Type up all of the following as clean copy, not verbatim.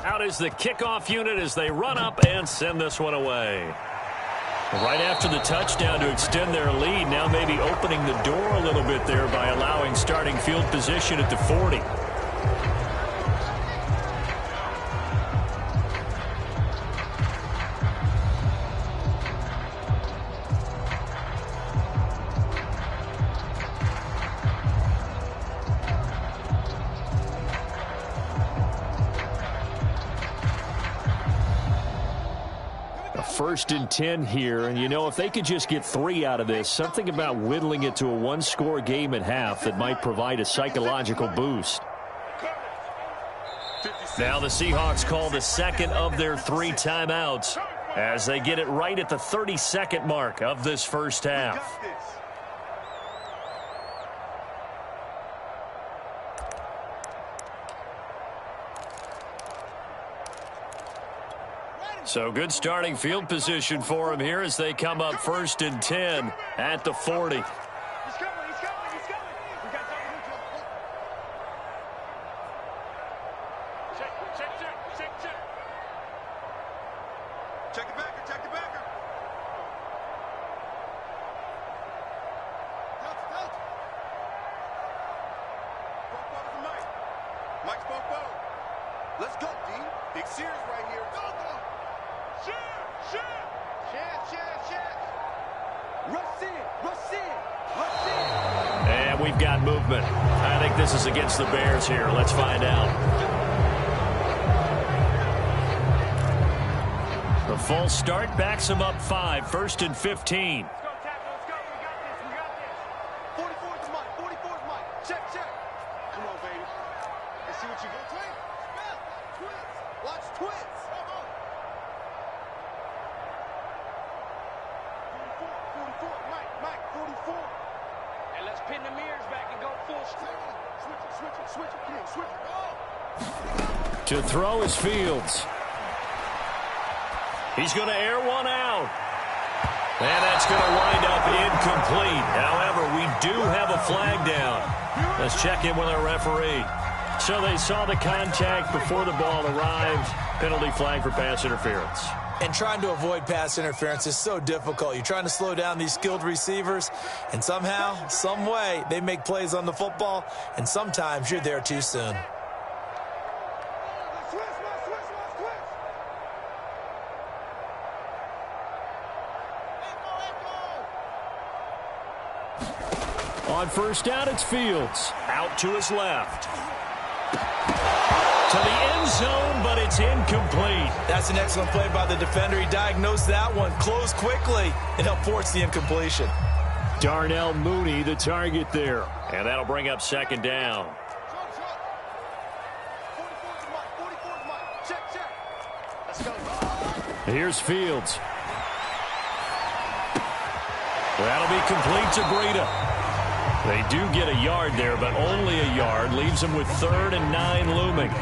Out is the kickoff unit as they run up and send this one away. Right after the touchdown to extend their lead, now maybe opening the door a little bit there by allowing starting field position at the 40. First and 10 here, and you know, if they could just get 3 out of this, something about whittling it to a one-score game at half that might provide a psychological boost. Now the Seahawks call the second of their 3 timeouts as they get it right at the 30-second mark of this first half. So good starting field position for him here as they come up first and 10 at the 40. He's coming. We got time. Check. Check the backer. Delta. Spoke for Mike. Mike spoke for. Let's go, D. Big Sears right here. Go. Shit. Rush in. And we've got movement. I think this is against the Bears here. Let's find out. The false start backs them up 5, first and 15. Let's go, tackle. Let's go. We got this. 44 is Mike. Check. Come on, baby. Let's see what you got. Twins. Watch twins. Come on. 44. Mike, 44. And let's pin the mirrors back and go full straight. Switch it. Come on, switch it. Oh. To throw is Fields. He's going to air one out. And that's going to wind up incomplete. However, we do have a flag down. Let's check in with our referee. So they saw the contact before the ball arrived. Penalty flag for pass interference. And trying to avoid pass interference is so difficult. You're trying to slow down these skilled receivers, and somehow, some way, they make plays on the football, and sometimes you're there too soon. On first down, it's Fields. Out to his left. To the end zone, but it's incomplete. That's an excellent play by the defender. He diagnosed that one, closed quickly, and helped force the incompletion. Darnell Mooney, the target there. And that'll bring up second down. 44 Mike. Check. Let's go. Here's Fields. That'll be complete to Breida. They do get a yard there, but only a yard. Leaves them with 3rd and 9 looming.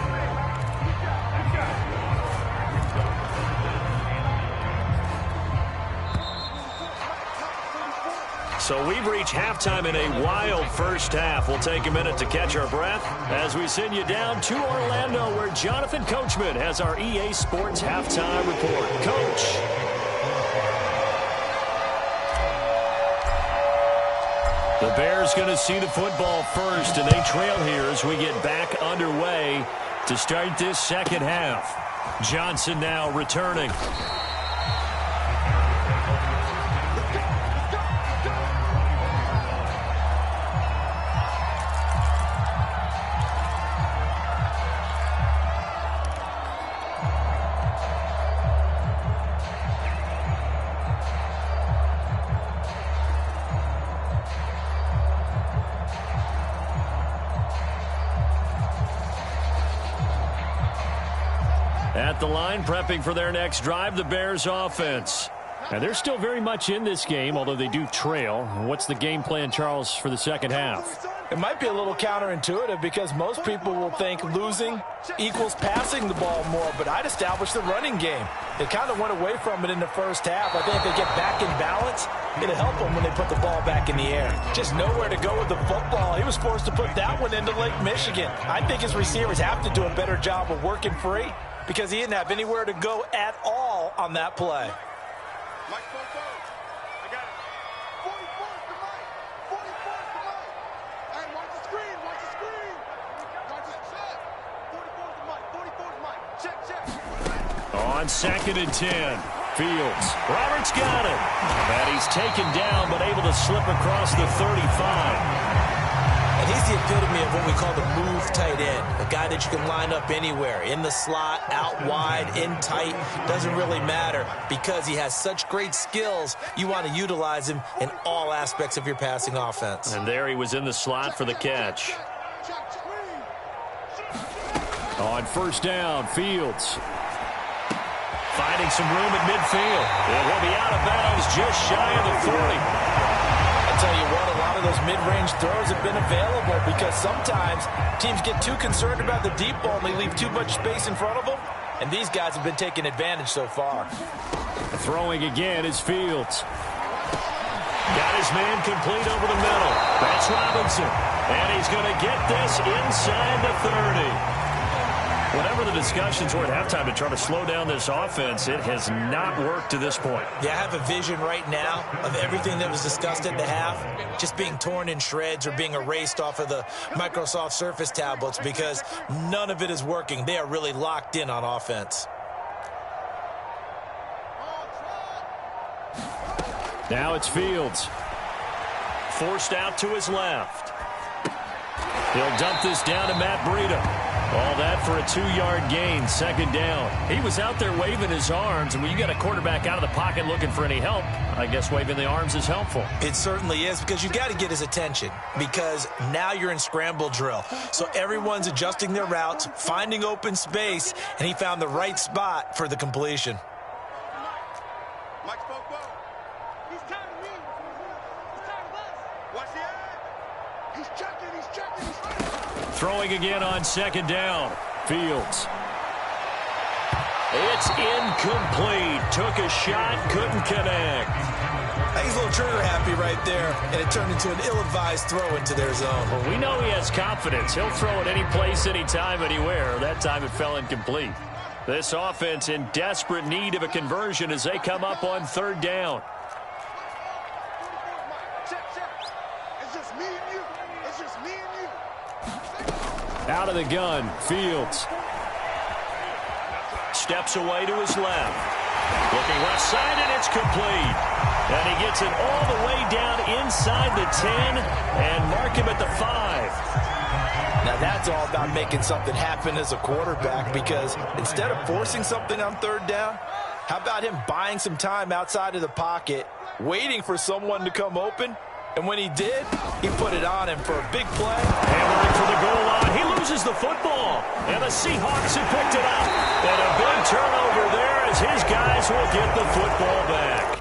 So we've reached halftime in a wild first half. We'll take a minute to catch our breath as we send you down to Orlando, where Jonathan Coachman has our EA Sports halftime report. Coach. The Bears going to see the football first, and they trail here as we get back underway to start this second half. Johnson now returning. At the line, prepping for their next drive, the Bears offense. And they're still very much in this game, although they do trail. What's the game plan, Charles, for the second half? It might be a little counterintuitive because most people will think losing equals passing the ball more, but I'd establish the running game. They kind of went away from it in the first half. I think if they get back in balance, it'll help them when they put the ball back in the air. Just nowhere to go with the football. He was forced to put that one into Lake Michigan. I think his receivers have to do a better job of working free because he didn't have anywhere to go at all on that play. Mike, I got it. 44's to Mike. 44's to Mike. Hey, watch the screen. Watch the screen. Watch the check. 44's to Mike. 44's to Mike. Check, check. On 2nd and 10. Fields. Roberts got it. And he's taken down, but able to slip across the 35. And he's the epitome of what we call the move tight end, a guy that you can line up anywhere, in the slot, out wide, in tight, doesn't really matter because he has such great skills. You want to utilize him in all aspects of your passing offense. And there he was in the slot for the catch. On 1st down, Fields. Finding some room at midfield. It will be out of bounds just shy of the 40. I tell you what, a lot of those mid-range throws have been available because sometimes teams get too concerned about the deep ball and they leave too much space in front of them, and these guys have been taking advantage so far. Throwing again is Fields. Got his man complete over the middle. That's Robinson. And he's going to get this inside the 30. Whatever the discussions were at halftime to try to slow down this offense, it has not worked to this point. Yeah, I have a vision right now of everything that was discussed at the half just being torn in shreds or being erased off of the Microsoft Surface tablets because none of it is working. They are really locked in on offense. Now it's Fields. Forced out to his left. He'll dump this down to Matt Breida. All that for a 2-yard gain, 2nd down. He was out there waving his arms, and when you got a quarterback out of the pocket looking for any help, I guess waving the arms is helpful. It certainly is because you got to get his attention because now you're in scramble drill. So everyone's adjusting their routes, finding open space, and he found the right spot for the completion. Mike spoke well. He's tired of me. He's tired of us. Watch the edge. He's checking. He's checking. He's ready. Throwing again on 2nd down. Fields. It's incomplete. Took a shot, couldn't connect. He's a little trigger happy right there, and it turned into an ill-advised throw into their zone. Well, we know he has confidence. He'll throw it any place, anytime, anywhere. That time it fell incomplete. This offense in desperate need of a conversion as they come up on 3rd down. It's just me and you. It's just me and you. Out of the gun, Fields. Steps away to his left. Looking left side, and it's complete. And he gets it all the way down inside the 10 and mark him at the 5. Now that's all about making something happen as a quarterback because instead of forcing something on 3rd down, how about him buying some time outside of the pocket, waiting for someone to come open, and when he did, he put it on him for a big play. Hammering for the goal line. He loses the football, and the Seahawks have picked it up. And a big turnover there as his guys will get the football back.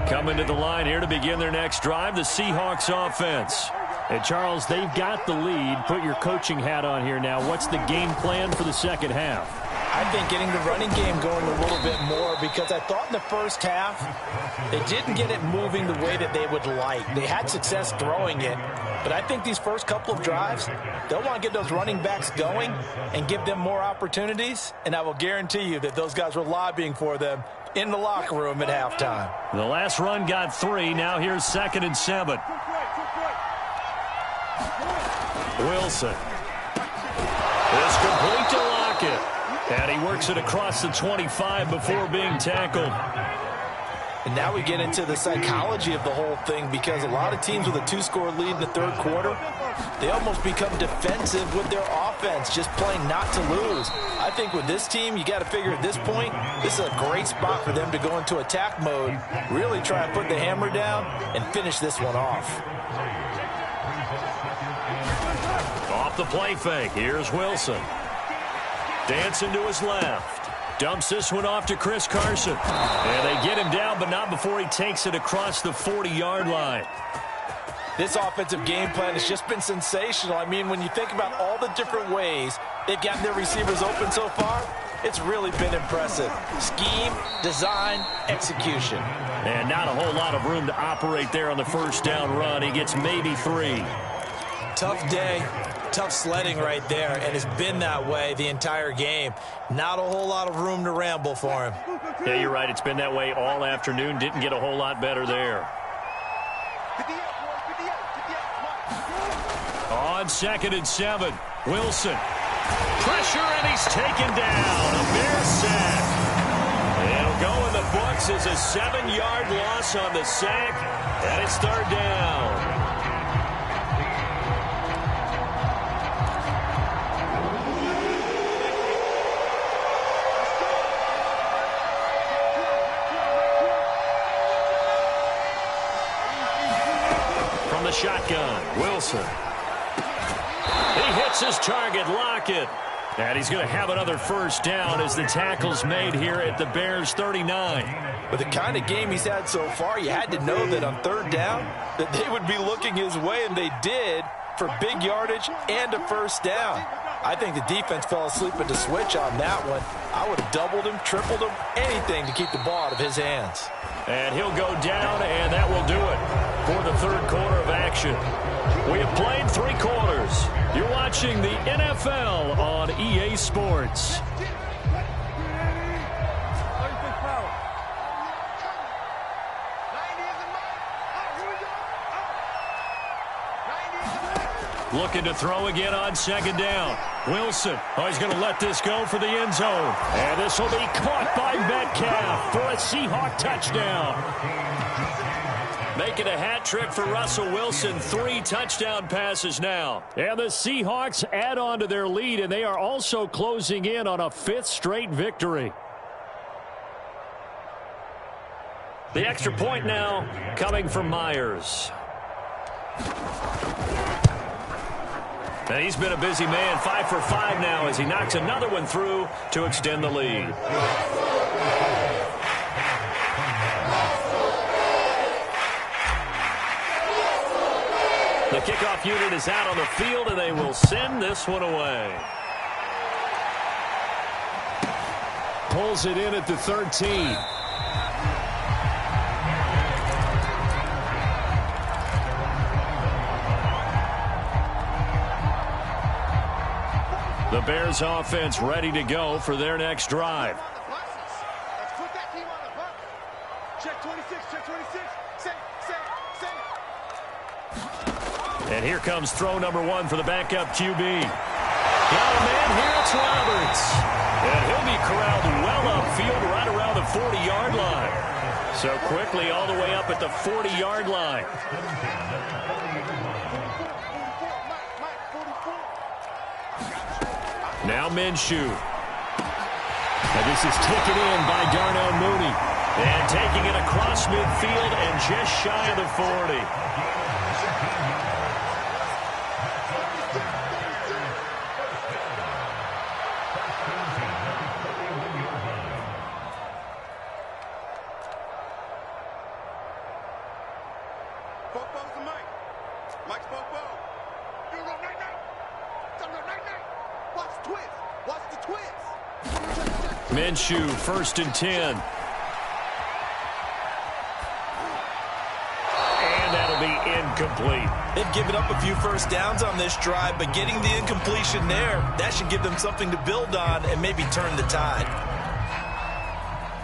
Coming to the line here to begin their next drive, the Seahawks offense. And Charles, they've got the lead. Put your coaching hat on here now. What's the game plan for the 2nd half? I think getting the running game going a little bit more because I thought in the first half they didn't get it moving the way that they would like. They had success throwing it, but I think these first couple of drives, they'll want to get those running backs going and give them more opportunities, and I will guarantee you that those guys were lobbying for them in the locker room at halftime. The last run got 3. Now here's 2nd and 7. Wilson. It's complete to Lockett. And he works it across the 25 before being tackled. And now we get into the psychology of the whole thing because a lot of teams with a 2-score lead in the 3rd quarter, they almost become defensive with their offense, just playing not to lose. I think with this team, you got to figure at this point, this is a great spot for them to go into attack mode, really try and put the hammer down and finish this one off. Off the play fake, here's Wilson. Dancing to his left. Dumps this one off to Chris Carson. And they get him down, but not before he takes it across the 40-yard line. This offensive game plan has just been sensational. I mean, when you think about all the different ways they've gotten their receivers open so far, it's really been impressive. Scheme, design, execution. And not a whole lot of room to operate there on the first down run. He gets maybe 3. Tough day, tough sledding right there, and it's been that way the entire game. Not a whole lot of room to ramble for him. Yeah, you're right. It's been that way all afternoon. Didn't get a whole lot better there. On 2nd and 7, Wilson. Pressure, and he's taken down. A Bear sack. It'll go in the books as a 7-yard loss on the sack, and it's 3rd down. From the shotgun, Wilson. He hits his target, Lockett. And he's going to have another first down as the tackle's made here at the Bears' 39. With the kind of game he's had so far, you had to know that on 3rd down that they would be looking his way, and they did, for big yardage and a first down. I think the defense fell asleep at the switch on that one. I would have doubled him, tripled him, anything to keep the ball out of his hands. And he'll go down, and that will do it for the 3rd quarter of action. We have played 3 quarters. You're watching the NFL on EA Sports. Looking to throw again on 2nd down. Wilson. Oh, he's going to let this go for the end zone. And this will be caught by Metcalf for a Seahawk touchdown. Making a hat trick for Russell Wilson. 3 touchdown passes now. And the Seahawks add on to their lead, and they are also closing in on a 5th straight victory. The extra point now coming from Myers. And he's been a busy man, 5 for 5 now as he knocks another one through to extend the lead. The kickoff unit is out on the field, and they will send this one away. Pulls it in at the 13. The Bears offense ready to go for their next drive. And here comes throw number 1 for the backup QB. Got a man here, it's Roberts. And he'll be corralled well upfield right around the 40-yard line. So quickly all the way up at the 40-yard line. Now Minshew. And this is taken in by Darnell Mooney. And taking it across midfield and just shy of the 40. Minshew, 1st and 10. And that'll be incomplete. They've given up a few first downs on this drive, but getting the incompletion there, that should give them something to build on and maybe turn the tide.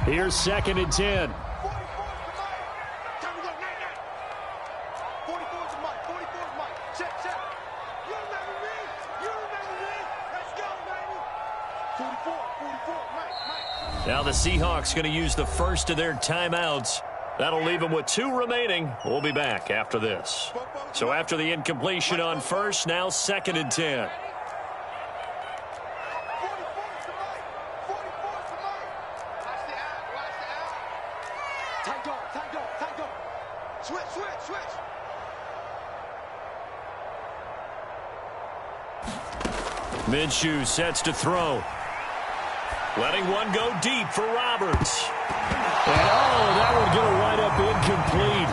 Here's 2nd and 10. Now the Seahawks going to use the first of their timeouts. That'll leave them with 2 remaining. We'll be back after this. So after the incompletion on 1st, now 2nd and 10. Minshew sets to throw. Letting one go deep for Roberts. And that one going to wind up incomplete.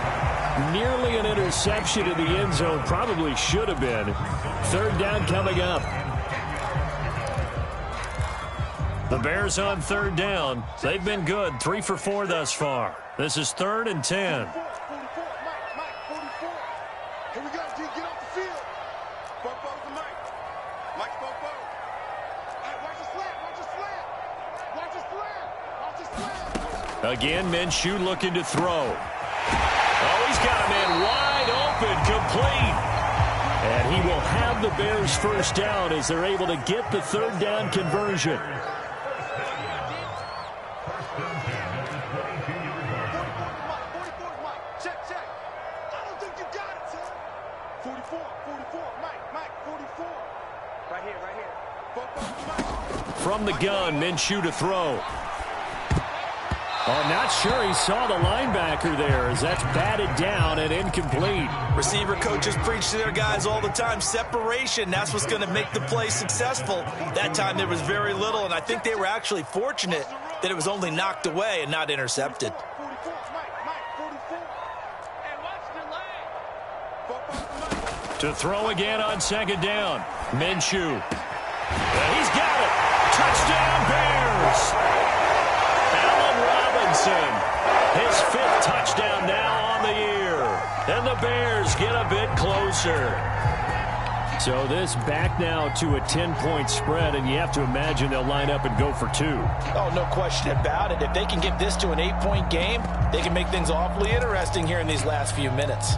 Nearly an interception in the end zone. Probably should have been. Third down coming up. The Bears on third down. They've been good. 3 for 4 thus far. This is 3rd and 10. 44, Mike, 44. Here we go, G, get off the field. Fofo to Mike. Mike Fofo. Hey, watch the slant, watch the slant. Watch the slant, watch the slant. Again, Minshew looking to throw. Oh, he's got a man wide open, complete. And he will have the Bears first down as they're able to get the third down conversion. 44, Mike, 44. Right here. From the gun, Minshew to throw. Oh, not sure he saw the linebacker there as that's batted down and incomplete. Receiver coaches preach to their guys all the time. Separation, that's what's going to make the play successful. That time there was very little, and I think they were actually fortunate that it was only knocked away and not intercepted. 44, Mike, 44. And watch the leg. To throw again on second down. Minshew. And he's got it. Touchdown, Bears. Allen Robinson. His 5th touchdown now on the year. And the Bears get a bit closer. So this back now to a 10-point spread, and you have to imagine they'll line up and go for 2. Oh, no question about it. If they can get this to an 8-point game, they can make things awfully interesting here in these last few minutes.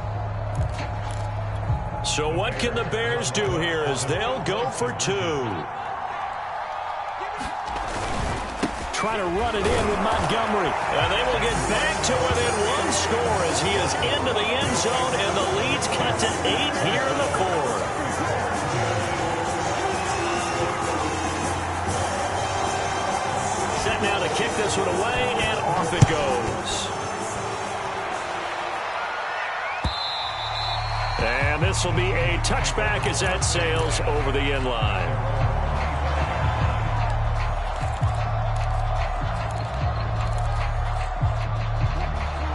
So what can the Bears do here as they'll go for 2? Try to run it in with Montgomery. And they will get back to within 1 score as he is into the end zone, and the lead's cut to 8 here in the 4th. Set now to kick this one away, and off it goes. And this will be a touchback as that sails over the end line.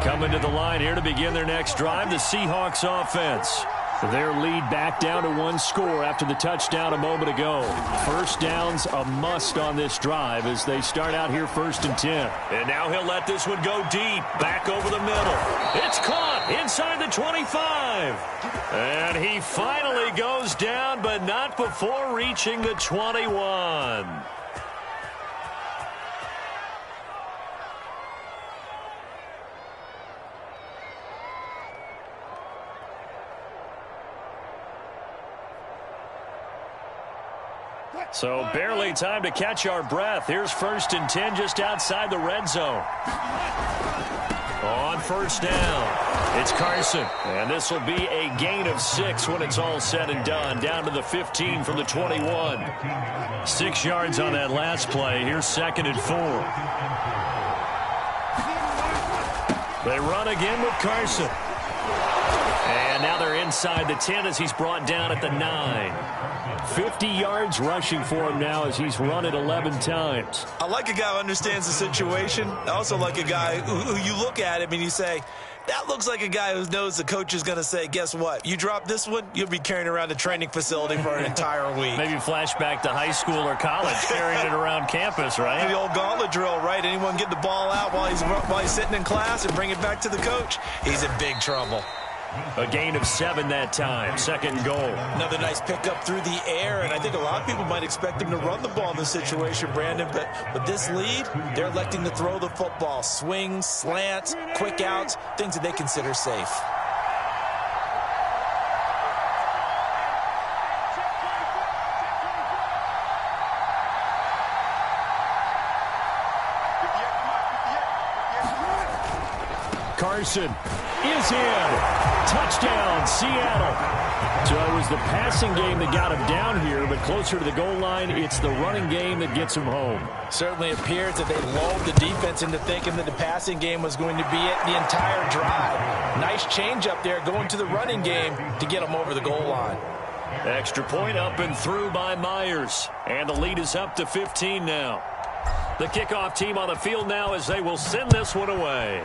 Coming to the line here to begin their next drive, the Seahawks offense. Their lead back down to 1 score after the touchdown a moment ago. First down's a must on this drive as they start out here 1st and 10. And now he'll let this one go deep, back over the middle. It's caught inside the 25. And he finally goes down, but not before reaching the 21. So barely time to catch our breath. Here's 1st and 10 just outside the red zone. On first down, it's Carson. And this will be a gain of 6 when it's all said and done. Down to the 15 from the 21. 6 yards on that last play. Here's 2nd and 4. They run again with Carson. And now they're inside the 10 as he's brought down at the 9. 50 yards rushing for him now as he's run it 11 times. I like a guy who understands the situation. I also like a guy who you look at him and you say, that looks like a guy who knows the coach is going to say, guess what? You drop this one, you'll be carrying around the training facility for an entire week. Maybe flashback to high school or college, carrying it around campus, right? The old gauntlet drill, right? Anyone get the ball out while he's sitting in class and bring it back to the coach? He's in big trouble. A gain of 7 that time. 2nd goal. Another nice pickup through the air, and I think a lot of people might expect him to run the ball in this situation, Brandon, but with this lead, they're electing to throw the football. Swings, slants, quick outs, things that they consider safe. Carson is in. Touchdown, Seattle. So it was the passing game that got him down here, but closer to the goal line, it's the running game that gets him home. Certainly appears that they lulled the defense into thinking that the passing game was going to be it the entire drive. Nice change up there going to the running game to get them over the goal line. Extra point up and through by Myers. And the lead is up to 15 now. The kickoff team on the field now as they will send this one away.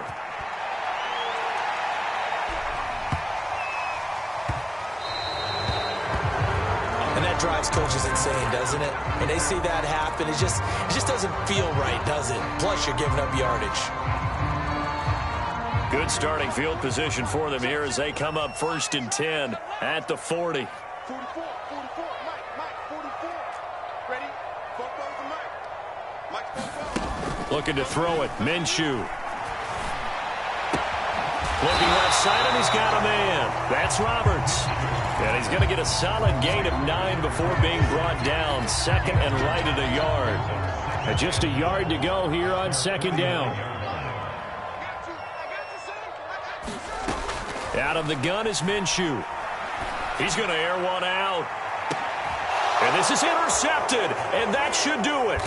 And that drives coaches insane, doesn't it? When they see that happen, it just doesn't feel right, does it? Plus, you're giving up yardage. Good starting field position for them here as they come up 1st and 10 at the 40. 44, Mike, 44. Ready? Football to Mike, football. Looking to throw it, Minshew. Looking left side, and he's got a man. That's Roberts. And he's going to get a solid gain of 9 before being brought down. 2nd and right at a yard. And just a yard to go here on 2nd down. Out of the gun is Minshew. He's going to air one out. And this is intercepted, and that should do it.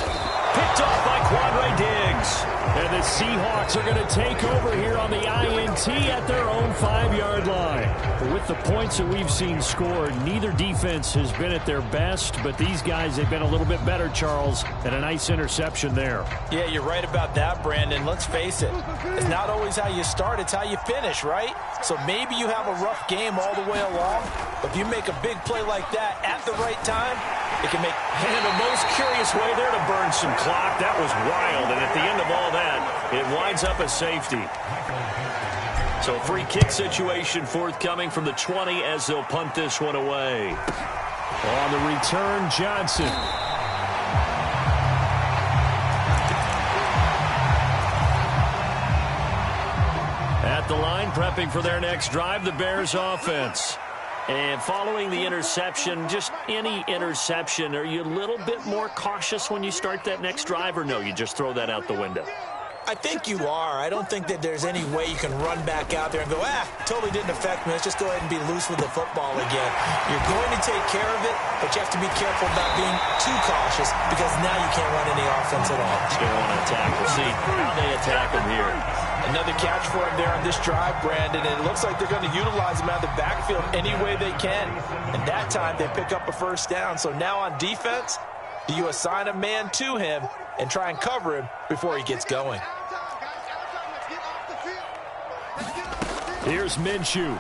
Picked off by Quandre Diggs. And the Seahawks are going to take over here on the INT at their own 5-yard line. With the points that we've seen scored, neither defense has been at their best, but these guys have been a little bit better, Charles, and a nice interception there. Yeah, you're right about that, Brandon. Let's face it. It's not always how you start, it's how you finish, right? So maybe you have a rough game all the way along, but if you make a big play like that at the right time, it can make... And the most curious way there to burn some clock. That was wild, and at the end of all that, it winds up a safety. So free kick situation forthcoming from the 20 as they'll punt this one away. On the return, Johnson. At the line, prepping for their next drive, the Bears offense. And following the interception, just any interception, are you a little bit more cautious when you start that next drive, or no, you just throw that out the window? I think you are. I don't think that there's any way you can run back out there and go, totally didn't affect me. Let's just go ahead and be loose with the football again. You're going to take care of it, but you have to be careful about being too cautious because now you can't run any offense at all. They want to attack. We'll see how they attack them here. Another catch for him there on this drive, Brandon, and it looks like they're going to utilize him out of the backfield any way they can. And that time they pick up a 1st down. So now on defense, do you assign a man to him and try and cover him before he gets going? Here's Minshew.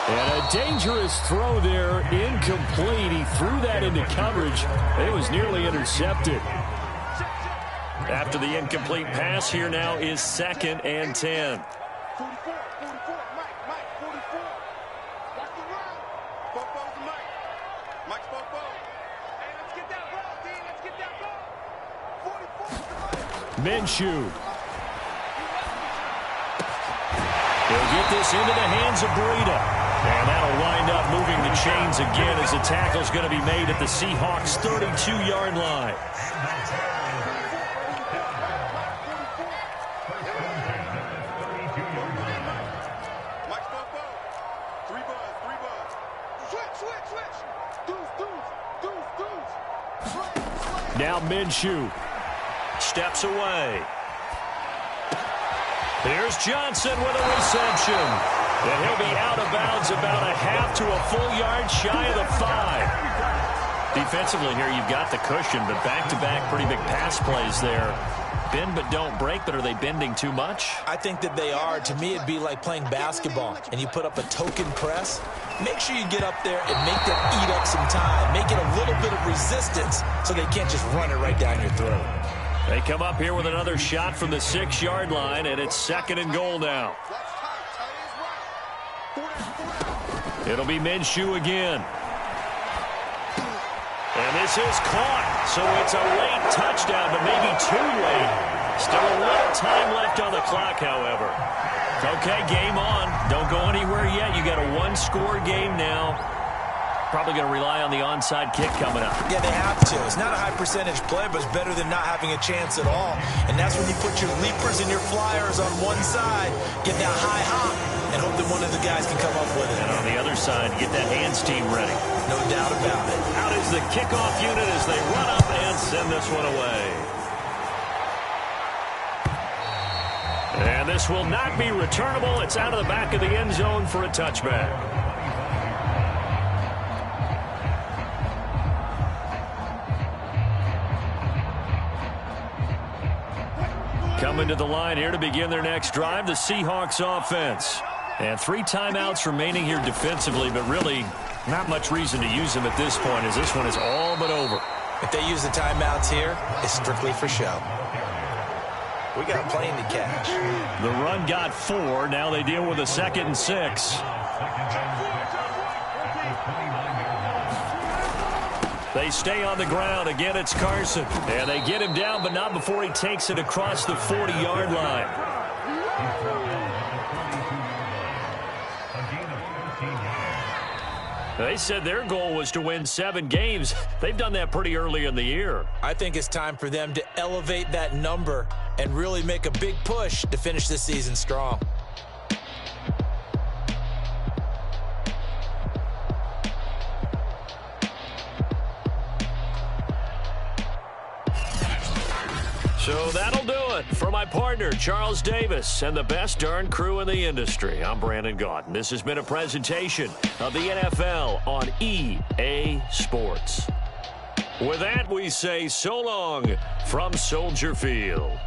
And a dangerous throw there, incomplete. He threw that into coverage. It was nearly intercepted. After the incomplete pass, here now is 2nd and 10. 44, Mike, 44. Watch the run. Football to Mike. Mike's football. Hey, let's get that ball, D. Let's get that ball. 44 to Mike. Minshew. He'll get this into the hands of Breida. And that'll wind up moving the chains again as the tackle's going to be made at the Seahawks' 32-yard line. Now Minshew steps away. Here's Johnson with a reception. And he'll be out of bounds about a half to a full yard shy of the 5. Defensively here, you've got the cushion, but back-to-back pretty big pass plays there. Bend but don't break, but are they bending too much? I think that they are. To me, it'd be like playing basketball, and you put up a token press. Make sure you get up there and make them eat up some time. Make it a little bit of resistance so they can't just run it right down your throat. They come up here with another shot from the 6-yard line, and it's 2nd and goal now. It'll be Minshew again. And this is caught, so it's a late touchdown, but maybe too late. Still a little time left on the clock, however. Okay, game on. Don't go anywhere yet. You got a 1-score game now. Probably going to rely on the onside kick coming up. Yeah, they have to. It's not a high percentage play, but it's better than not having a chance at all. And that's when you put your leapers and your flyers on one side, get that high hop, and hope that one of the guys can come up with it. And on the other side, get that hands team ready. No doubt about it. Out is the kickoff unit as they run up and send this one away. And this will not be returnable. It's out of the back of the end zone for a touchback. Coming to the line here to begin their next drive, the Seahawks offense. And 3 timeouts remaining here defensively, but really not much reason to use them at this point as this one is all but over. If they use the timeouts here, it's strictly for show. We got a plane to catch. The run got 4. Now they deal with a 2nd and 6. They stay on the ground. Again, it's Carson. And they get him down, but not before he takes it across the 40-yard line. They said their goal was to win 7 games. They've done that pretty early in the year. I think it's time for them to elevate that number and really make a big push to finish this season strong. So that'll do it for my partner, Charles Davis, and the best darn crew in the industry. I'm Brandon Gaudin. This has been a presentation of the NFL on EA Sports. With that, we say so long from Soldier Field.